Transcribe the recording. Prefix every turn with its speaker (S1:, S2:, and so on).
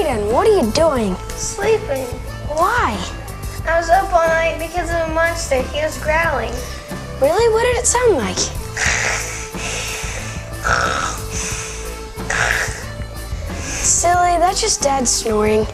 S1: Aiden, what are you doing?
S2: Sleeping.
S1: Why?
S2: I was up all night because of a monster. He was growling.
S1: Really? What did it sound like? Silly, that's just Dad snoring.